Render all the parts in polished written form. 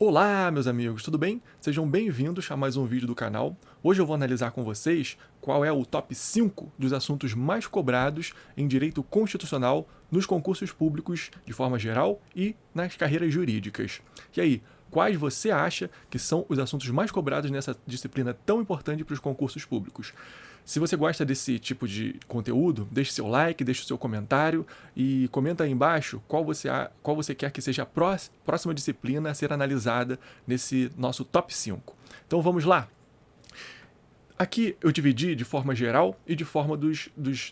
Olá, meus amigos, tudo bem? Sejam bem-vindos a mais um vídeo do canal. Hoje eu vou analisar com vocês qual é o top 5 dos assuntos mais cobrados em direito constitucional nos concursos públicos de forma geral e nas carreiras jurídicas. E aí, quais você acha que são os assuntos mais cobrados nessa disciplina tão importante para os concursos públicos? Se você gosta desse tipo de conteúdo, deixe seu like, deixe o seu comentário e comenta aí embaixo qual você quer que seja a próxima disciplina a ser analisada nesse nosso top 5. Então vamos lá? Aqui eu dividi de forma geral e de forma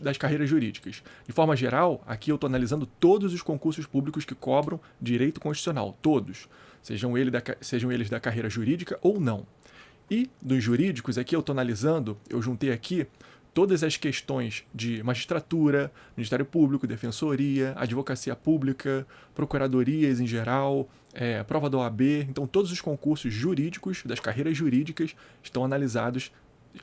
das carreiras jurídicas. De forma geral, aqui eu estou analisando todos os concursos públicos que cobram direito constitucional, todos, sejam eles da carreira jurídica ou não. E dos jurídicos, aqui eu estou analisando, eu juntei aqui todas as questões de magistratura, Ministério Público, Defensoria, Advocacia Pública, Procuradorias em geral, prova da OAB. Então, todos os concursos jurídicos, das carreiras jurídicas, estão analisados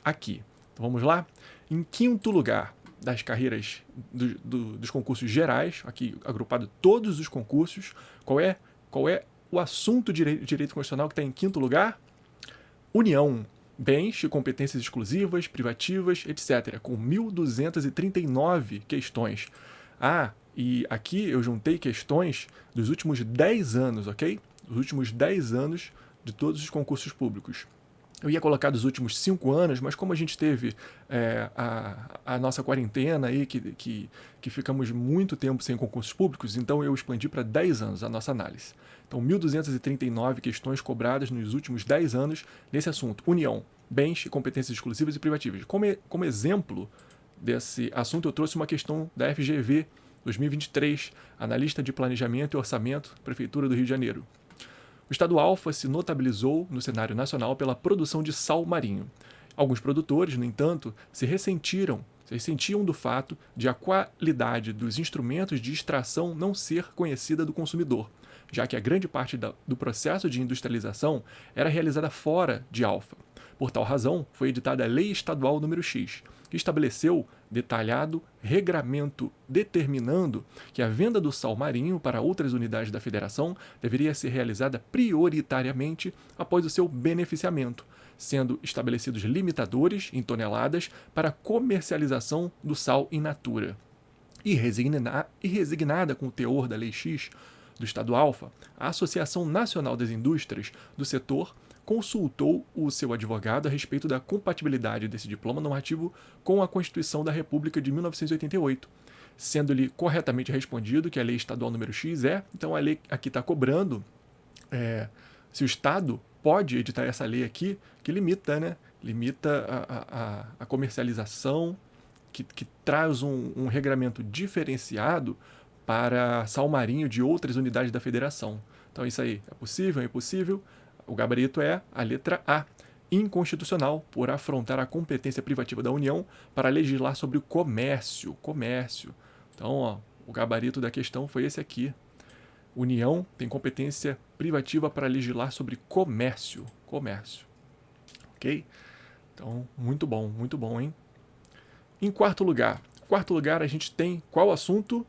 aqui. Então, vamos lá? Em quinto lugar, das carreiras dos concursos gerais, aqui agrupado todos os concursos, qual é o assunto de direito constitucional que está em quinto lugar? União, bens e competências exclusivas, privativas, etc., com 1.239 questões. E aqui eu juntei questões dos últimos 10 anos, ok? Dos últimos 10 anos de todos os concursos públicos. Eu ia colocar dos últimos 5 anos, mas como a gente teve a nossa quarentena aí, que ficamos muito tempo sem concursos públicos, então eu expandi para 10 anos a nossa análise. Então, 1.239 questões cobradas nos últimos 10 anos nesse assunto. União, bens e competências exclusivas e privativas. Como exemplo desse assunto, eu trouxe uma questão da FGV 2023, analista de planejamento e orçamento, Prefeitura do Rio de Janeiro. O Estado Alfa se notabilizou no cenário nacional pela produção de sal marinho. Alguns produtores, no entanto, se ressentiam do fato de a qualidade dos instrumentos de extração não ser conhecida do consumidor, já que a grande parte do processo de industrialização era realizada fora de Alfa. Por tal razão, foi editada a Lei Estadual nº X, que estabeleceu detalhado regramento determinando que a venda do sal marinho para outras unidades da Federação deveria ser realizada prioritariamente após o seu beneficiamento, sendo estabelecidos limitadores em toneladas para comercialização do sal in natura. E resignada com o teor da Lei X do Estado Alfa, a Associação Nacional das Indústrias do setor consultou o seu advogado a respeito da compatibilidade desse diploma normativo com a Constituição da República de 1988, sendo-lhe corretamente respondido que a Lei Estadual número X então a lei aqui está cobrando se o Estado pode editar essa lei aqui, que limita a comercialização, que traz um regramento diferenciado para sal marinho de outras unidades da Federação. Então isso aí é possível, é impossível? O gabarito é a letra A, inconstitucional por afrontar a competência privativa da União para legislar sobre o comércio. Então, o gabarito da questão foi esse aqui. União tem competência privativa para legislar sobre comércio. Ok? Então, muito bom, hein? Em quarto lugar a gente tem qual assunto?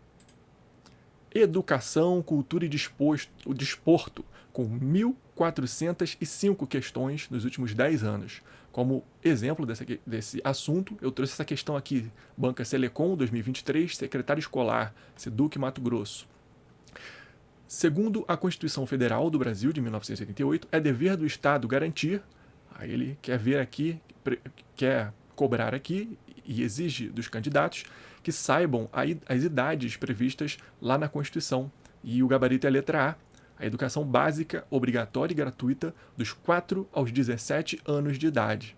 Educação, cultura e desporto, com 1.405 questões nos últimos 10 anos. Como exemplo desse assunto, eu trouxe essa questão aqui, Banca Selecom 2023, secretário escolar, SEDUC Mato Grosso. Segundo a Constituição Federal do Brasil, de 1988, é dever do Estado garantir, aí ele quer cobrar aqui e exige dos candidatos que saibam as idades previstas lá na Constituição. E o gabarito é a letra A educação básica, obrigatória e gratuita dos 4 aos 17 anos de idade.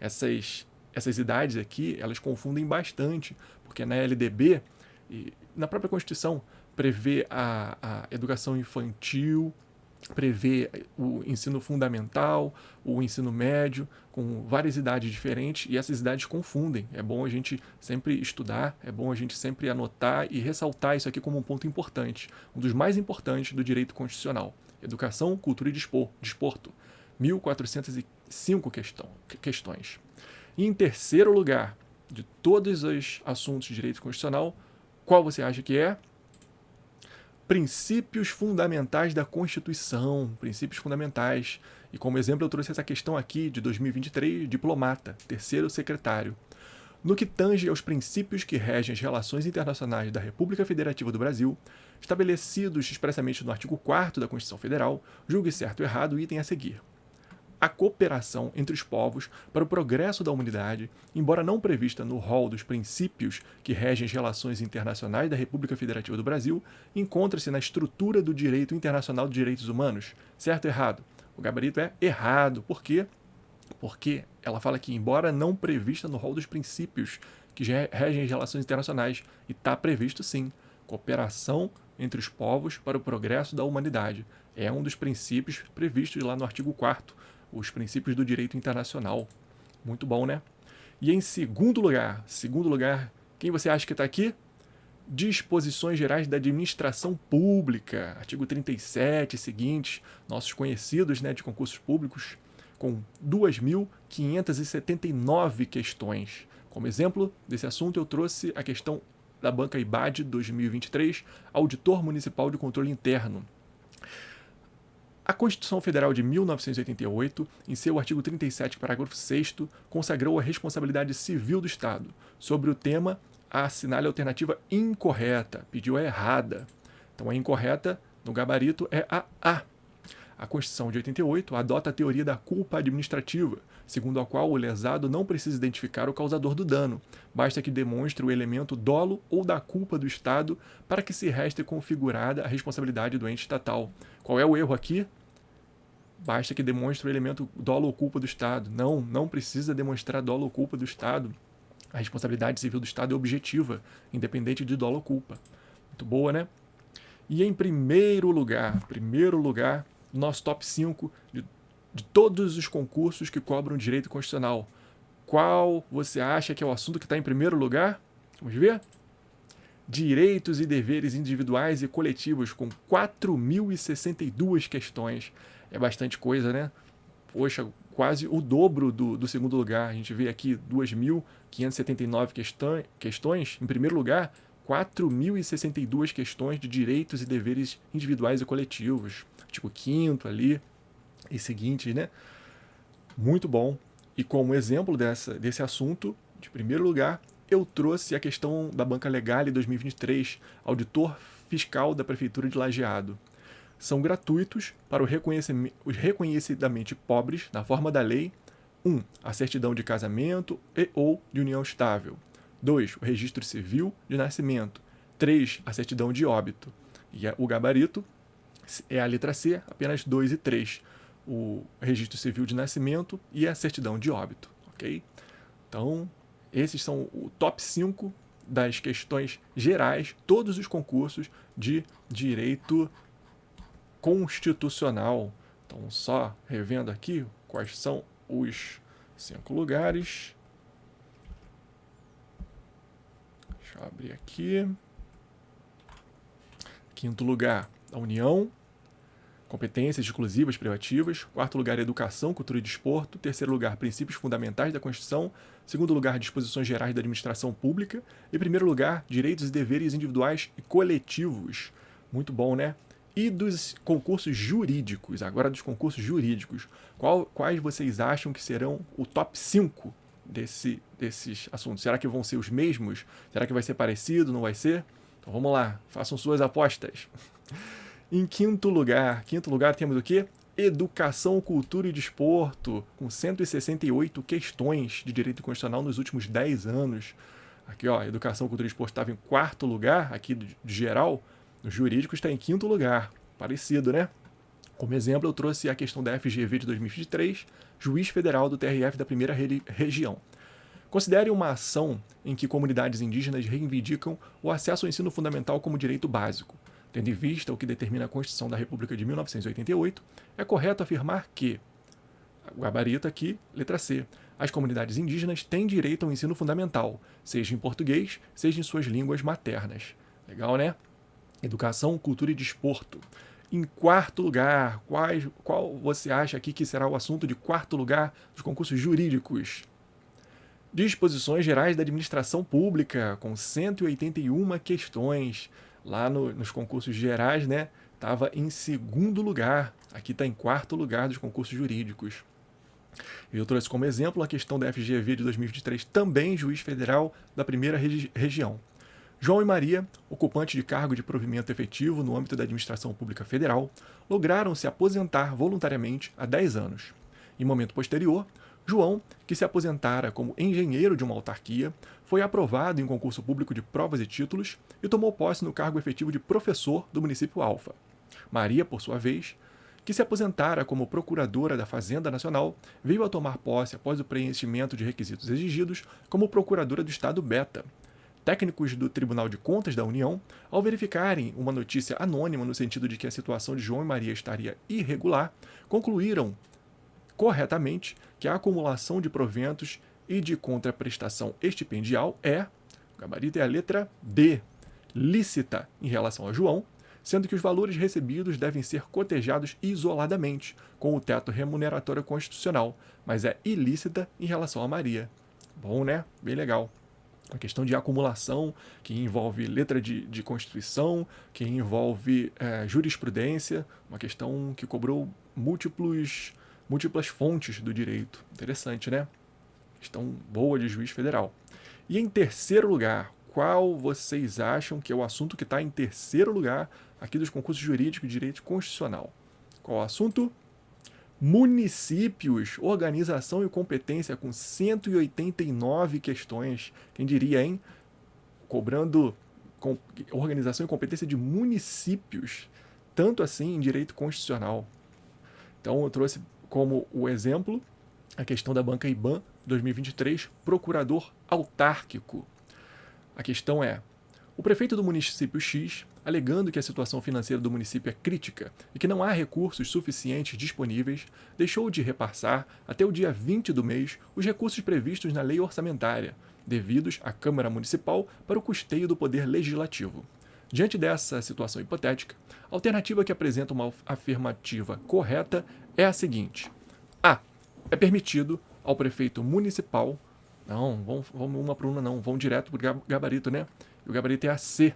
Essas idades aqui, elas confundem bastante, porque na LDB e na própria Constituição prevê a educação infantil, prevê o ensino fundamental, o ensino médio, com várias idades diferentes, e essas idades confundem. É bom a gente sempre estudar, é bom a gente sempre anotar e ressaltar isso aqui como um ponto importante, um dos mais importantes do direito constitucional. Educação, cultura e desporto. 1.405 questões. E em terceiro lugar, de todos os assuntos de direito constitucional, qual você acha que é? Princípios fundamentais da Constituição, princípios fundamentais. E como exemplo eu trouxe essa questão aqui de 2023, diplomata, terceiro secretário. No que tange aos princípios que regem as relações internacionais da República Federativa do Brasil, estabelecidos expressamente no artigo 4º da Constituição Federal, julgue certo ou errado o item a seguir. A cooperação entre os povos para o progresso da humanidade, embora não prevista no rol dos princípios que regem as relações internacionais da República Federativa do Brasil, encontra-se na estrutura do direito internacional de direitos humanos. Certo ou errado? O gabarito é errado. Por quê? Porque ela fala que, embora não prevista no rol dos princípios que regem as relações internacionais, e está previsto sim, cooperação entre os povos para o progresso da humanidade. É um dos princípios previstos lá no artigo 4º, os princípios do direito internacional. Muito bom, né? E em segundo lugar, quem você acha que está aqui? Disposições Gerais da Administração Pública, artigo 37 e seguintes, nossos conhecidos, né, de concursos públicos, com 2.579 questões. Como exemplo desse assunto, eu trouxe a questão da Banca IBAD 2023, Auditor Municipal de Controle Interno. A Constituição Federal de 1988, em seu artigo 37, parágrafo 6º, consagrou a responsabilidade civil do Estado. Sobre o tema, assinale a alternativa incorreta, pediu a errada. Então a incorreta, no gabarito, é a A. A Constituição de 88 adota a teoria da culpa administrativa, segundo a qual o lesado não precisa identificar o causador do dano, basta que demonstre o elemento dolo ou da culpa do Estado para que se reste configurada a responsabilidade do ente estatal. Qual é o erro aqui? Basta que demonstre o elemento dolo ou culpa do Estado. Não precisa demonstrar dolo ou culpa do Estado. A responsabilidade civil do Estado é objetiva, independente de dolo ou culpa. Muito boa, né? E em primeiro lugar, nosso top 5 de todos os concursos que cobram direito constitucional. Qual você acha que é o assunto que está em primeiro lugar? Vamos ver? Direitos e deveres individuais e coletivos, com 4.062 questões. É bastante coisa, né? Poxa, quase o dobro do segundo lugar. A gente vê aqui 2.579 questões. Em primeiro lugar, 4.062 questões de direitos e deveres individuais e coletivos. Tipo, quinto ali e seguinte, né? Muito bom. E como exemplo desse assunto, de primeiro lugar, eu trouxe a questão da Banca Legal 2023, auditor fiscal da Prefeitura de Lajeado. São gratuitos para os reconhecidamente pobres, na forma da lei: 1. A certidão de casamento e ou de união estável. 2. O registro civil de nascimento. 3. A certidão de óbito. E o gabarito é a letra C, apenas 2 e 3. O registro civil de nascimento e a certidão de óbito. Ok? Então, esses são o top 5 das questões gerais, todos os concursos de direito constitucional. Então, só revendo aqui quais são os 5 lugares. Deixa eu abrir aqui. Quinto lugar, a União. Competências exclusivas privativas. Quarto lugar, educação, cultura e desporto. Terceiro lugar, princípios fundamentais da Constituição. Segundo lugar, disposições gerais da administração pública. E primeiro lugar, direitos e deveres individuais e coletivos. Muito bom, né? E dos concursos jurídicos, agora dos concursos jurídicos, quais vocês acham que serão o top 5 desses assuntos? Será que vão ser os mesmos? Será que vai ser parecido? Não vai ser? Então vamos lá, façam suas apostas. Em quinto lugar temos o quê? Educação, cultura e desporto, com 168 questões de direito constitucional nos últimos 10 anos. Aqui, ó, educação, cultura e desporto estava em quarto lugar, aqui de geral. No jurídico está em quinto lugar. Parecido, né? Como exemplo, eu trouxe a questão da FGV de 2023, juiz federal do TRF da primeira região. Considere uma ação em que comunidades indígenas reivindicam o acesso ao ensino fundamental como direito básico. Tendo em vista o que determina a Constituição da República de 1988, é correto afirmar que, o gabarito aqui, letra C, as comunidades indígenas têm direito ao ensino fundamental, seja em português, seja em suas línguas maternas. Legal, né? Educação, cultura e desporto. Em quarto lugar, qual você acha aqui que será o assunto de quarto lugar dos concursos jurídicos? Disposições Gerais da Administração Pública, com 181 questões. Lá nos concursos gerais, né, estava em segundo lugar. Aqui está em quarto lugar dos concursos jurídicos. Eu trouxe como exemplo a questão da FGV de 2023, também juiz federal da primeira região. João e Maria, ocupantes de cargo de provimento efetivo no âmbito da administração pública federal, lograram se aposentar voluntariamente há 10 anos. Em momento posterior, João, que se aposentara como engenheiro de uma autarquia, foi aprovado em concurso público de provas e títulos e tomou posse no cargo efetivo de professor do município Alfa. Maria, por sua vez, que se aposentara como procuradora da Fazenda Nacional, veio a tomar posse após o preenchimento de requisitos exigidos como procuradora do Estado Beta. Técnicos do Tribunal de Contas da União, ao verificarem uma notícia anônima no sentido de que a situação de João e Maria estaria irregular, concluíram corretamente que a acumulação de proventos e de contraprestação estipendial o gabarito é a letra D, lícita em relação a João, sendo que os valores recebidos devem ser cotejados isoladamente, com o teto remuneratório constitucional, mas é ilícita em relação a Maria. Bom, né? Bem legal. Uma questão de acumulação que envolve letra de Constituição, que envolve jurisprudência, uma questão que cobrou múltiplas fontes do direito. Interessante, né? Questão boa de juiz federal. E em terceiro lugar, qual vocês acham que é o assunto que está em terceiro lugar aqui dos concursos jurídicos de direito constitucional? Qual o assunto? Municípios, organização e competência, com 189 questões. Quem diria, hein? Cobrando organização e competência de municípios, tanto assim em direito constitucional. Então eu trouxe como o exemplo a questão da banca IBAN 2023, procurador autárquico. A questão é: o prefeito do município X, alegando que a situação financeira do município é crítica e que não há recursos suficientes disponíveis, deixou de repassar até o dia 20 do mês os recursos previstos na lei orçamentária, devidos à Câmara Municipal para o custeio do Poder Legislativo. Diante dessa situação hipotética, a alternativa que apresenta uma afirmativa correta é a seguinte: A. É permitido ao prefeito municipal. Não, vamos uma por uma, não. Vamos direto para o gabarito, né? E o gabarito é a C.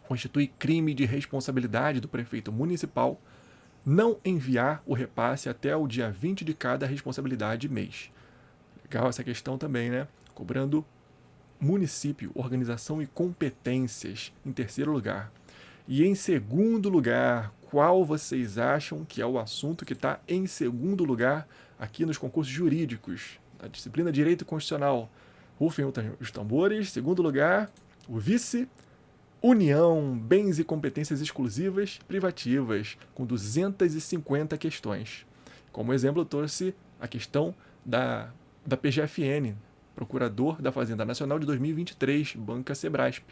Constitui crime de responsabilidade do prefeito municipal não enviar o repasse até o dia 20 de cada responsabilidade mês. Legal essa questão também, né? Cobrando município, organização e competências em terceiro lugar. E em segundo lugar, qual vocês acham que é o assunto que está em segundo lugar aqui nos concursos jurídicos, da disciplina de Direito Constitucional? Rufem os tambores. Segundo lugar, o vice, União, bens e competências exclusivas privativas, com 250 questões. Como exemplo, eu trouxe a questão da PGFN, Procurador da Fazenda Nacional de 2023, Banca Sebrasp.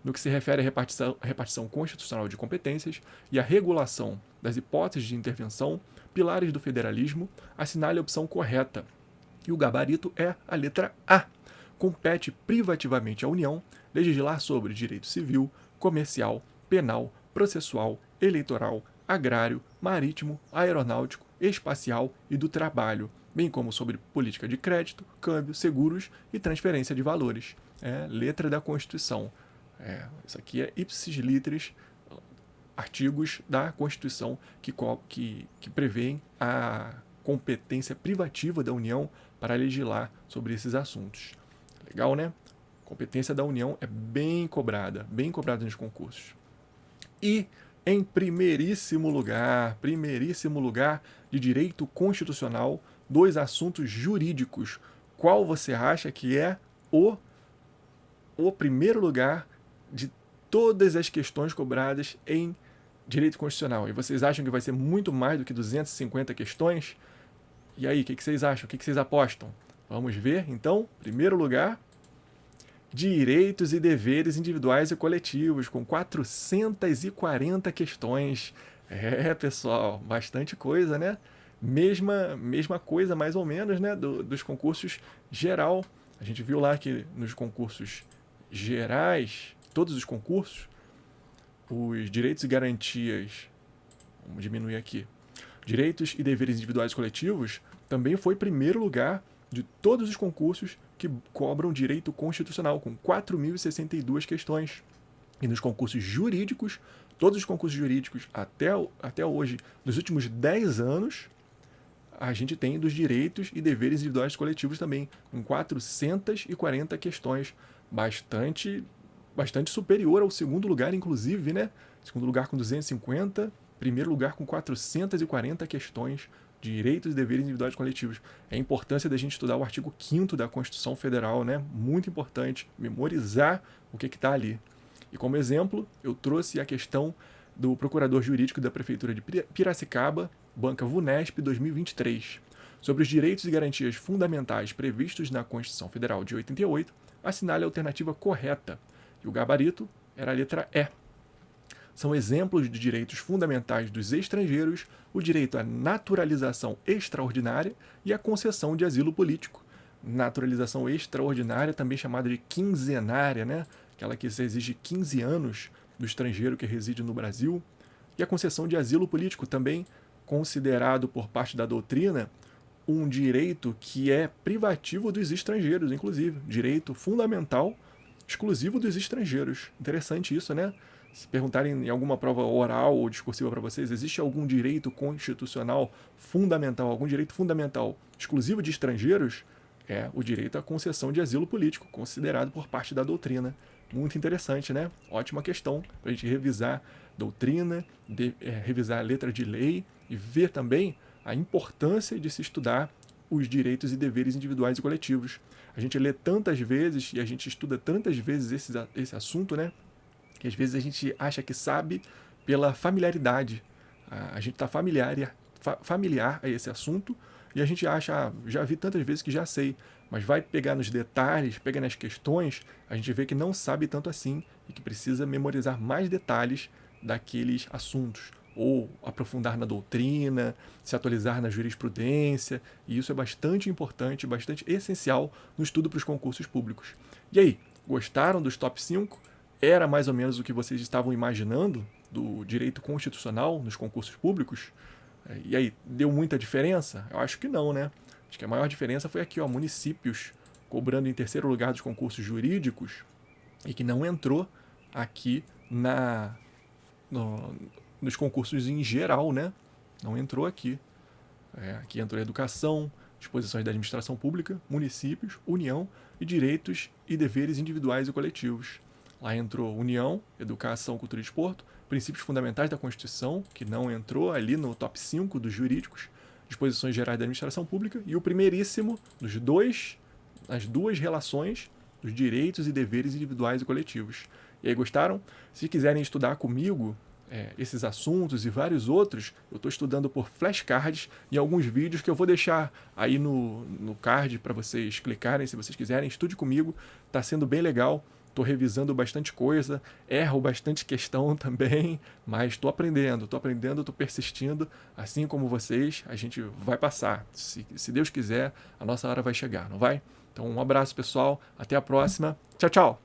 No que se refere à repartição constitucional de competências e à regulação das hipóteses de intervenção, pilares do federalismo, assinale a opção correta. E o gabarito é a letra A. Compete privativamente à União legislar sobre direito civil, comercial, penal, processual, eleitoral, agrário, marítimo, aeronáutico, espacial e do trabalho, bem como sobre política de crédito, câmbio, seguros e transferência de valores. Letra da Constituição. Isso aqui é ipsis literis, artigos da Constituição que prevêem a competência privativa da União para legislar sobre esses assuntos. Legal, né? A competência da União é bem cobrada nos concursos. E em primeiríssimo lugar de direito constitucional, 2 assuntos jurídicos. Qual você acha que é o primeiro lugar de todas as questões cobradas em direito constitucional? E vocês acham que vai ser muito mais do que 250 questões? E aí, o que vocês acham? O que vocês apostam? Vamos ver, então. Primeiro lugar, direitos e deveres individuais e coletivos, com 440 questões. Pessoal, bastante coisa, né? Mesma coisa, mais ou menos, né? Dos concursos geral. A gente viu lá que nos concursos gerais, todos os concursos, os direitos e garantias, vamos diminuir aqui, direitos e deveres individuais e coletivos, também foi primeiro lugar de todos os concursos que cobram direito constitucional, com 4.062 questões. E nos concursos jurídicos, todos os concursos jurídicos até hoje, nos últimos 10 anos, a gente tem dos direitos e deveres individuais coletivos também, com 440 questões, bastante superior ao segundo lugar, inclusive, né? Segundo lugar com 250, primeiro lugar com 440 questões de direitos e deveres individuais coletivos. É a importância da gente estudar o artigo 5º da Constituição Federal, né? Muito importante, memorizar o que está ali. E como exemplo, eu trouxe a questão do procurador jurídico da Prefeitura de Piracicaba, Banca VUNESP 2023, sobre os direitos e garantias fundamentais previstos na Constituição Federal de 88, assinale a alternativa correta, e o gabarito era a letra E. São exemplos de direitos fundamentais dos estrangeiros o direito à naturalização extraordinária e a concessão de asilo político. Naturalização extraordinária, também chamada de quinzenária, né? Aquela que se exige 15 anos do estrangeiro que reside no Brasil. E a concessão de asilo político, também considerado por parte da doutrina um direito que é privativo dos estrangeiros, inclusive, direito fundamental exclusivo dos estrangeiros. Interessante isso, né? Se perguntarem em alguma prova oral ou discursiva para vocês, existe algum direito constitucional fundamental, algum direito fundamental exclusivo de estrangeiros? É o direito à concessão de asilo político, considerado por parte da doutrina. Muito interessante, né? Ótima questão para a gente revisar doutrina, revisar a letra de lei e ver também a importância de se estudar os direitos e deveres individuais e coletivos. A gente lê tantas vezes e a gente estuda tantas vezes esse assunto, né? Que às vezes a gente acha que sabe pela familiaridade. A gente está familiar a esse assunto e a gente acha, já vi tantas vezes que já sei, mas vai pegar nos detalhes, pega nas questões, a gente vê que não sabe tanto assim e que precisa memorizar mais detalhes daqueles assuntos, ou aprofundar na doutrina, se atualizar na jurisprudência, e isso é bastante importante, bastante essencial no estudo para os concursos públicos. E aí, gostaram dos top 5? Era mais ou menos o que vocês estavam imaginando do direito constitucional nos concursos públicos? E aí, deu muita diferença? Eu acho que não, né? Acho que a maior diferença foi aqui, ó, municípios cobrando em terceiro lugar dos concursos jurídicos e que não entrou aqui nos concursos em geral, né? Não entrou aqui. Aqui entrou educação, disposições da administração pública, municípios, União e direitos e deveres individuais e coletivos. Lá entrou União, Educação, Cultura e Desporto, princípios fundamentais da Constituição, que não entrou ali no top 5 dos jurídicos, disposições gerais da administração pública, e o primeiríssimo das duas relações dos direitos e deveres individuais e coletivos. E aí, gostaram? Se quiserem estudar comigo esses assuntos e vários outros, eu estou estudando por flashcards em alguns vídeos que eu vou deixar aí no card para vocês clicarem, se vocês quiserem. Estude comigo, está sendo bem legal. Estou revisando bastante coisa, erro bastante questão também, mas estou aprendendo, estou persistindo, assim como vocês, a gente vai passar. Se Deus quiser, a nossa hora vai chegar, não vai? Então, um abraço, pessoal, até a próxima. Tchau, tchau!